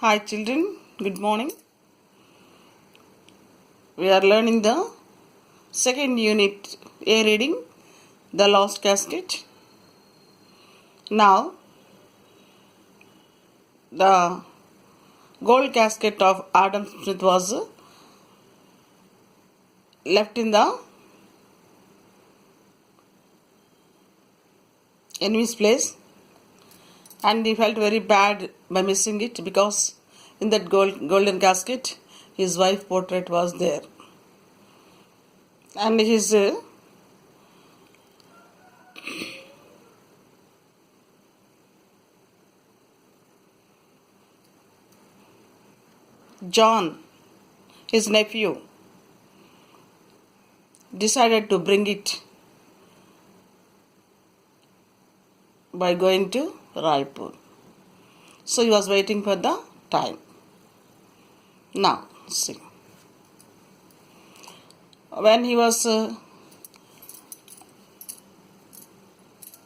Hi children, good morning. We are learning the second unit A reading, The Lost Casket. Now, the gold casket of Adam Smith was left in the enemy's place, and he felt very bad by missing it because in that golden casket his wife portrait was there, and his John, his nephew, decided to bring it by going to Raipur. So he was waiting for the time. Now, see. When he was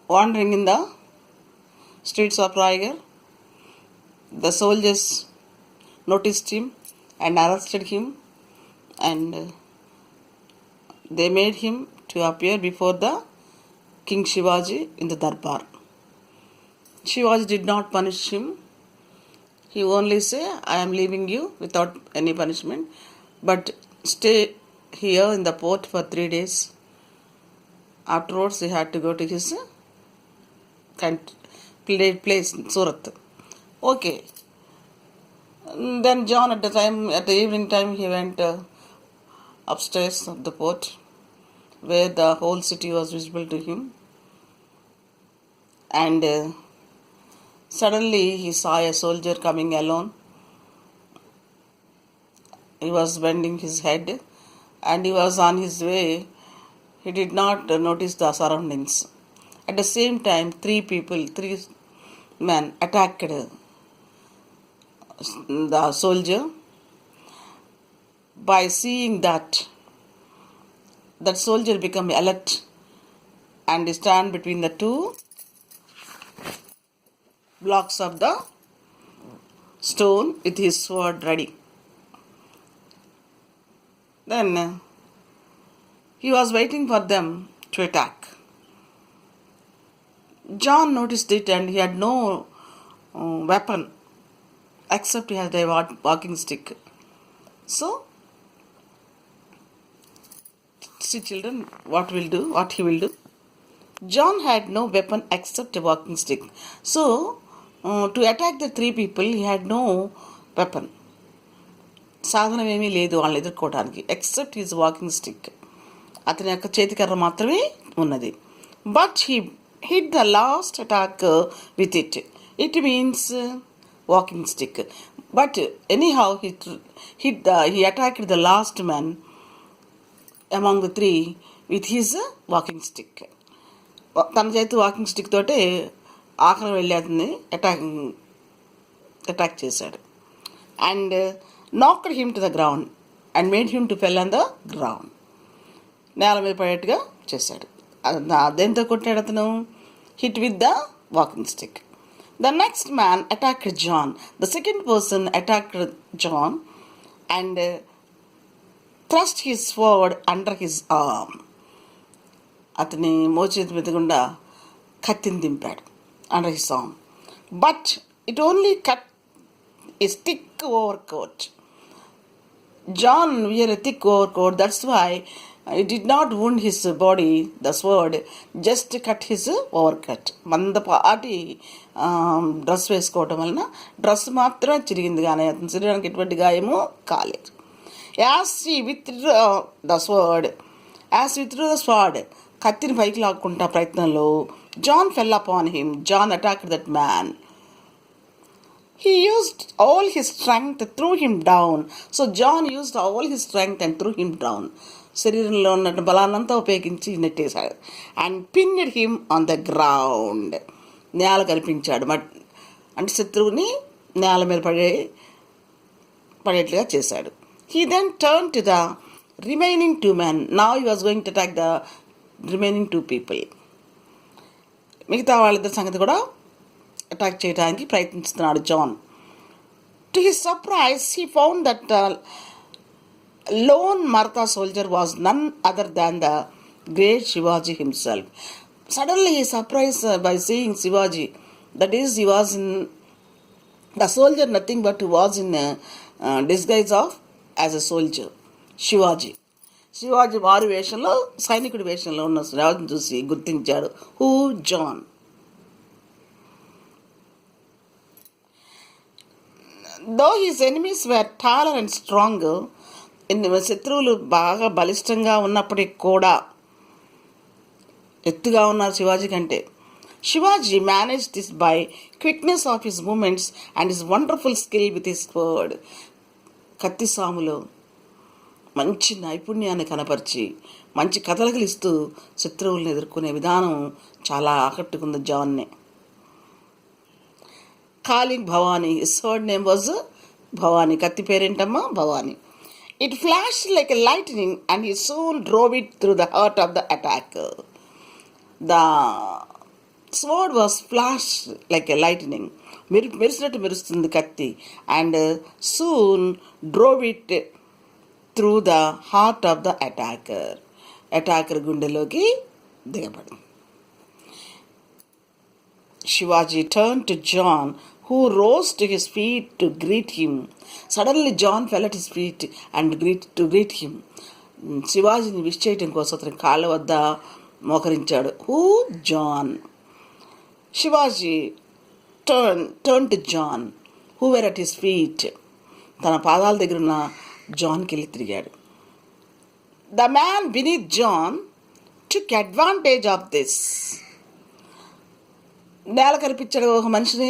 wandering in the streets of Raigad, the soldiers noticed him and arrested him, and they made him to appear before the King Shivaji in the Darbar. Shivaji did not punish him. He only said, I am leaving you without any punishment, but stay here in the port for 3 days. Afterwards, he had to go to his place in Surat. Okay. Then John, at the evening time, he went upstairs of the port, where the whole city was visible to him. And suddenly he saw a soldier coming alone. He was bending his head, and he was on his way. He did not notice the surroundings. At the same time, three men attacked the soldier. By seeing that soldier became alert and stand between the two blocks of the stone with his sword ready. Then he was waiting for them to attack. John noticed it, and he had no weapon except he had a walking stick. So, see children, what he will do. John had no weapon except a walking stick. So, to attack the three people, he had no weapon. సాధనమేమీ లేదు వాళ్ళని ఎదుర్కోవడానికి except his walking stick. అతని యొక్క చేతికర్ర మాత్రమే ఉన్నది. But he hit the last attack with it. It means walking stick. But anyhow he attacked the last man among the three with his walking stick. తన చేతి walking stick తోటే ఆఖరి వెళ్ళి అతన్ని అటాక్ చేశాడు. And knocked him to the ground and made him to fell on the ground. నేల మీద పడేట్టుగా చేశాడు. దేంతో కొట్టాడు అతను? Hit with the walking stick. The next man attacked John. The second person attacked John and thrust his sword under his arm. అతని మోచేతి మీద గుండా కత్తిని దింపాడు under his arm. But it only cut his thick overcoat. John wore a thick overcoat, that's why it did not wound his body. The sword just cut his overcoat. మందపాటి dress వేసుకోవటం వలన dress మాత్రమే చిరిగింది, కానీ అతని శరీరానికి ఎటువంటి గాయము కాలేదు. As he withdrew the sword, కత్తిని పైకి లాక్కుంటా ప్రయత్నంలో John fell upon him. John attacked that man. He used all his strength, threw him down. So John used all his strength and threw him down. శరీరంలో ఉన్న బలాన్నంతా ఉపయోగించి నెట్టేశాడు. And pinned him on the ground. నేల కనిపించాడు. అంటే శత్రువుని నేల మీద పడేట్లుగా చేశాడు. He then turned to the remaining two men. Now he was going to attack the remaining two people. మిగతా వాళ్ళిద్దరి సంగతి కూడా అటాక్ చేయడానికి ప్రయత్నిస్తున్నాడు John. To his surprise, he found that the lone Maratha soldier was none other than the great Shivaji himself. Suddenly he is surprised by seeing Shivaji. That is, he was in the soldier, nothing but was in disguise of as a soldier. Shivaji వారి వేషంలో, సైనికుడి వేషంలో ఉన్న రాజును చూసి గుర్తించాడు. Who? John. Though his enemies were taller and strong, శత్రువులు బాగా బలిష్టంగా ఉన్నప్పటికీ కూడా, ఎత్తుగా ఉన్నారు శివాజీ కంటే. Shivaji manage this by quickness of his movements and his wonderful skill with his word. కత్తి సాములో మంచి నైపుణ్యాన్ని కనపరిచి మంచి కథలకలు ఇస్తూ శత్రువులను ఎదుర్కొనే విధానం చాలా ఆకట్టుకుంది జాన్ని. Calling Bhavani, his sword name was Bhavani. కత్తి పేరేంటమ్మా? Bhavani. It flash like a lightning and he soon drove it through the heart of the attack. The sword was flash like a lightning, మెరిసినట్టు మెరుస్తుంది కత్తి. And soon drove it through the heart of the attacker గుండెలోకి దిగబడింది. Shivaji turned to John, who rose to his feet to greet him. Suddenly John fell at his feet and to greet him. శివాజీని wish చేయటం కోసం అతని కాళ్ళ వద్ద మోకరించాడు. Who? John. Shivaji turned to John, who were at his feet. తన పాదాల దగ్గర ఉన్న జాన్కి వెళ్ళి తిరిగాడు. The man beneath John took advantage of this. నేల కనిపించాడు ఒక మనిషిని,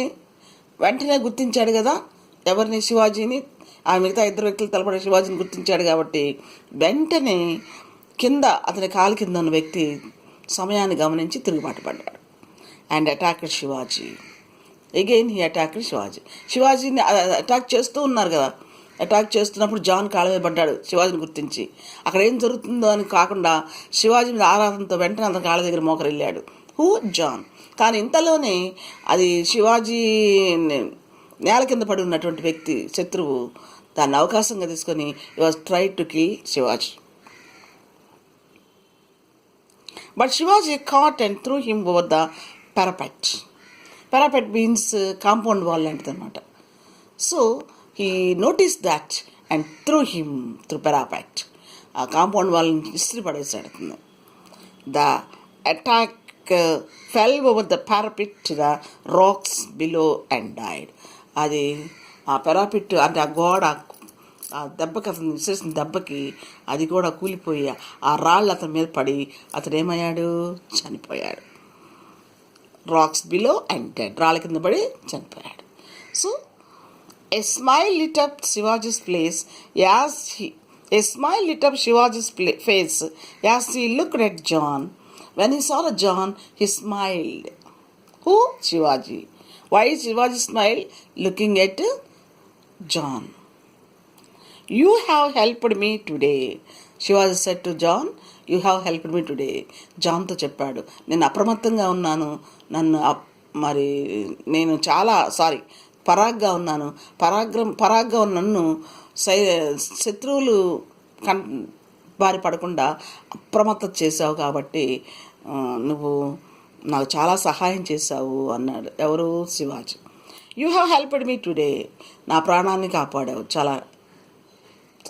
వెంటనే గుర్తించాడు కదా ఎవరిని? శివాజీని. ఆ మిగతా ఇద్దరు వ్యక్తులు తలపడే శివాజీని గుర్తించాడు కాబట్టి వెంటనే కింద అతని కాలు కింద ఉన్న వ్యక్తి సమయాన్ని గమనించి తిరుగుబాటు పడ్డాడు. And attacked Shivaji. Again he attacked Shivaji. శివాజీని అటాక్ చేస్తూ ఉన్నారు కదా, అటాక్ చేస్తున్నప్పుడు జాన్ కాళ్ళ మీద పడ్డాడు శివాజీని గుర్తించి. అక్కడ ఏం జరుగుతుందో అని కాకుండా శివాజీ మీద ఆరాధనతో వెంటనే అతని కాళ్ళ దగ్గర మోకరిల్లాడు. హూ? జాన్. కానీ ఇంతలోనే అది శివాజీ నేల కింద పడి ఉన్నటువంటి వ్యక్తి, శత్రువు, దాన్ని అవకాశంగా తీసుకొని he was tried to kill Shivaji. But Shivaji caught and threw him over the parapet. Parapet means compound wall లాంటిది అనమాట. So he noticed that and threw him through parapet. ఆ కాంపౌండ్ వాళ్ళని విసిరి పడేసాడు. The attack fell over the parapet to the rocks below and died. అది ఆ పెరాపిట్ అంటే ఆ గోడ, ఆ దెబ్బకి అతను విసిరేసిన దెబ్బకి అది కూడా కూలిపోయి ఆ రాళ్ళు అతని మీద పడి అతను ఏమయ్యాడు? చనిపోయాడు. రాక్స్ బిలో అండ్ డెడ్, రాళ్ళ కింద పడి చనిపోయాడు. So a smile lit up Shivaji's face as he looked at John. When he saw John, he smiled. Who? Shivaji. Why is Shivaji smile looking at John? You have helped me today. Shivaji said to John, you have helped me today. జాన్తో చెప్పాడు, నేను అప్రమత్తంగా ఉన్నాను, నేను చాలా పరాగ్గా ఉన్నాను, పరాగ్గా ఉన్న నన్ను శత్రువులు బారి పడకుండా అప్రమత్తం చేశావు కాబట్టి నువ్వు నాకు చాలా సహాయం చేశావు అన్నాడు. ఎవరు? Shivaji. You have helped me today. నా ప్రాణాన్ని కాపాడావు, చాలా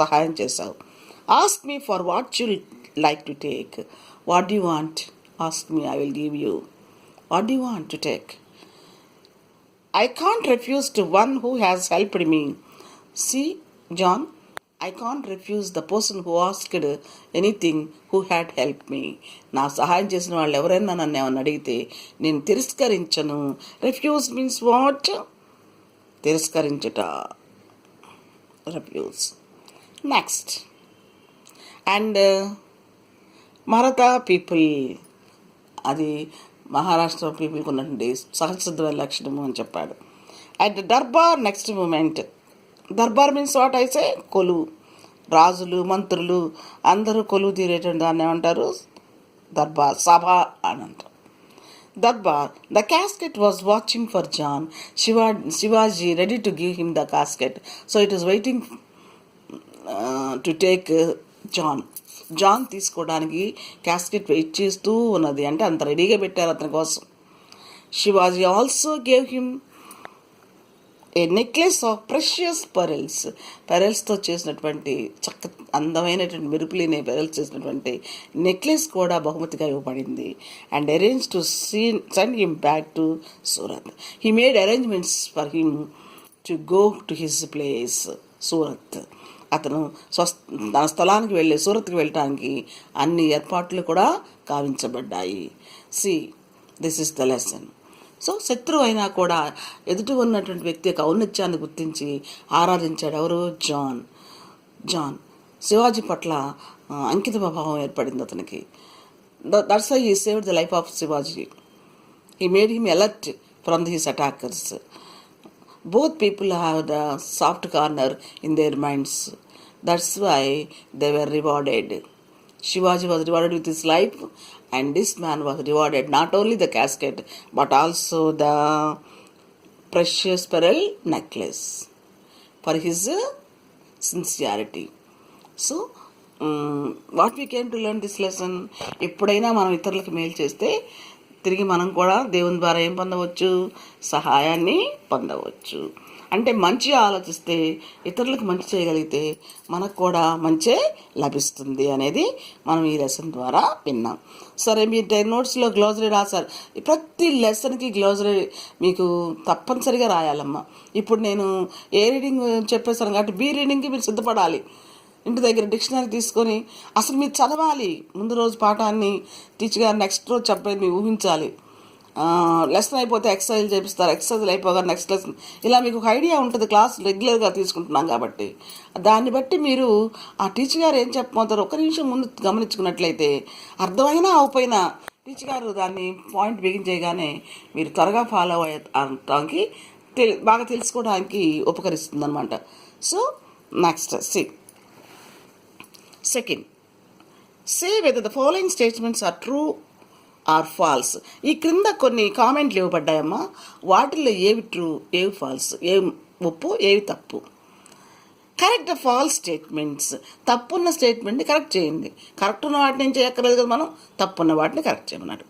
సహాయం చేశావు. Ask me for what you like to take. What do you want? Ask me, I will give you. What do you want to take? I can't refuse to one who has helped me. See, John, I can't refuse the person who asked anything who had helped me. నా సహాయం చేసిన వాళ్ళు ఎవరైనా నన్ను ఏమన్నా అడిగితే నేను తిరస్కరించను. Refuse means what? తిరస్కరించుట. Refuse. Next. And Maratha people, అది మహారాష్ట్ర పీపుల్కి ఉన్నటువంటి సహజసిద్ధమైన లక్షణము అని చెప్పాడు. At darbar next moment. Darbar means what? అయితే కొలువు. రాజులు, మంత్రులు అందరూ కొలువు తీరేటువంటి దాన్ని ఏమంటారు? దర్బార్, సభ అని అంటారు. Darbar. The casket was watching for John. Shivaji ready to give him the casket. So it is waiting to take John తీసుకోవడానికి క్యాస్కెట్ వెయిట్ చేస్తూ ఉన్నది. అంటే అంత రెడీగా పెట్టారు అతని కోసం. Shivaji also gave him a necklace of precious పెరల్స్తో చేసినటువంటి అందమైనటువంటి మెరుపులేని పెరల్స్ చేసినటువంటి నెక్లెస్ కూడా బహుమతిగా ఇవ్వబడింది. And arrange to send him back to Surat. He made arrangements for him to go to his place Surat. అతను తన స్థలానికి వెళ్ళి సూరత్కి వెళ్ళటానికి అన్ని ఏర్పాట్లు కూడా కావించబడ్డాయి. This is the lesson. So శత్రువు అయినా కూడా ఎదుటి ఉన్నటువంటి వ్యక్తి యొక్క ఔన్నత్యాన్ని గుర్తించి ఆరాధించాడు. ఎవరు? జాన్. శివాజీ పట్ల అంకిత భావం ఏర్పడింది అతనికి. That's why he saved the life of Shivaji. He made him alert from his attackers. Both people have the soft corner in their minds. That's why they were rewarded. Shivaji was rewarded with his life, and this man was rewarded not only the casket but also the precious pearl necklace for his sincerity. So, what we came to learn this lesson, ఎప్పుడైనా మనం ఇతరులకు మేలు చేస్తే తిరిగి మనం కూడా దేవుని ద్వారా ఏం పొందవచ్చు? సహాయాన్ని పొందవచ్చు. అంటే మంచి ఆలోచిస్తే, ఇతరులకు మంచి చేయగలిగితే మనకు కూడా మంచే లభిస్తుంది అనేది మనం ఈ లెసన్ ద్వారా విన్నాం. సరే, మీరు నోట్స్లో గ్లోజరీ రాశారు. ప్రతి లెసన్కి గ్లోజరీ మీకు తప్పనిసరిగా రాయాలమ్మా. ఇప్పుడు నేను ఏ రీడింగ్ చెప్పేశాను కాబట్టి బి రీడింగ్కి మీరు సిద్ధపడాలి. ఇంటి దగ్గర డిక్షనరీ తీసుకొని అసలు మీరు చదవాలి. ముందు రోజు పాఠాన్ని టీచర్ గారు నెక్స్ట్ రోజు చెప్పేది మీరు ఊహించాలి. లెసన్ అయిపోతే ఎక్సర్సైజ్ చేపిస్తారు, ఎక్సర్సైజ్ అయిపోగా నెక్స్ట్ లెసన్, ఇలా మీకు ఒక ఐడియా ఉంటుంది. క్లాస్ రెగ్యులర్గా తీసుకుంటున్నాం కాబట్టి దాన్ని బట్టి మీరు ఆ టీచర్ గారు ఏం చెప్పబోతారో ఒక నిమిషం ముందు గమనించుకున్నట్లయితే అర్థమైనా అవపోయినా టీచర్ గారు దాన్ని పాయింట్ బిగించేయగానే మీరు త్వరగా ఫాలో అయ్యడానికి బాగా తెలుసుకోవడానికి ఉపకరిస్తుంది అనమాట. So next Second, say whether the following statements are true or false. ఈ క్రింద కొన్ని కామెంట్లు ఇవ్వబడ్డాయమ్మా. వాటిల్లో ఏవి ట్రూ, ఏవి ఫాల్స్, ఏవి ఒప్పు, ఏవి తప్పు. Correct the false statements. తప్పున్న స్టేట్మెంట్ని కరెక్ట్ చేయండి. కరెక్ట్ ఉన్న వాటిని ఏం చేయక్కర్లేదు కదా మనం, తప్పున్న వాటిని కరెక్ట్ చేయమన్నాడు.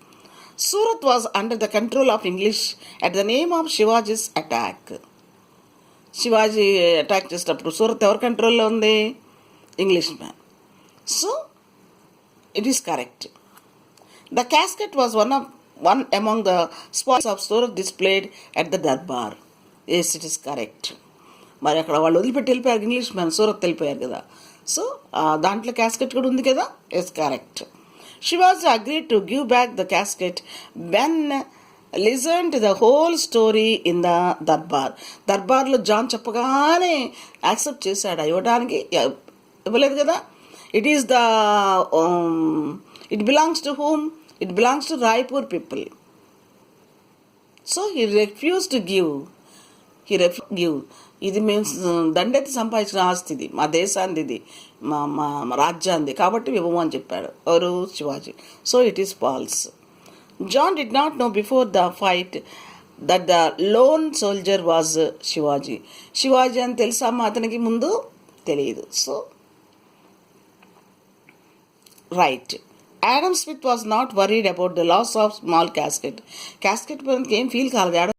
Surat was under the control of English at the name of Shivaji's attack. Shivaji attack చేసేటప్పుడు సూరత్ ఎవరి కంట్రోల్లో ఉంది? English man. So, it is correct. The casket was one among the spoils of Surat displayed at the Darbar. Yes, it is correct. మరి అక్కడ వాళ్ళు వదిలిపెట్టి వెళ్ళిపోయారు, English man Surat వెళ్ళిపోయారు కదా. సో దాంట్లో క్యాస్కెట్ కూడా ఉంది కదా. Yes, correct. Shivaji agreed to give back the casket when listened to the whole story in the Darbar. దర్బార్లో జాన్ చెప్పగానే యాక్సెప్ట్ చేశాడు. ఇవ్వడానికి ఇవ్వలేదు కదా. It belongs to whom? It belongs to Raipur people. So he refused to give. ఇది మేము దండెత్తి సంపాదించిన ఆస్తి, ఇది మా దేశాన్ని, ఇది మా రాజ్యాన్ని, కాబట్టి ఇవ్వము అని చెప్పాడు ఎవరు? Shivaji. So it is false. John did not know before the fight that the lone soldier was Shivaji. Shivaji అని తెలుసమ్మా అతనికి ముందు తెలియదు. So right. Adam Smith was not worried about the loss of small casket. Casket ఏం feel కాలేదు.